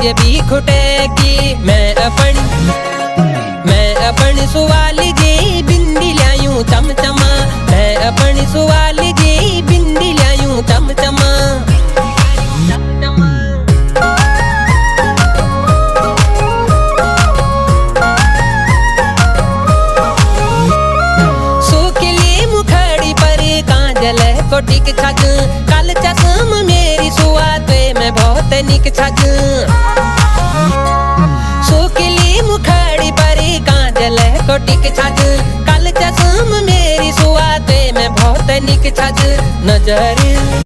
ये भी खुटेगी। मैं अपन सुवाल जी बिंदी लायूं चमचमा। मैं अपन सुवाल जी बिंदी लायूं चमचमा। सुखली मुखड़ी पर काजल कोटिक छग। कल चश्म मेरी सुआते में बहुत निक छग। सुखली मुखड़ी पर काजल कोटिक छग। कल चश्म मेरी सुआते में बहुत निक छग। नजर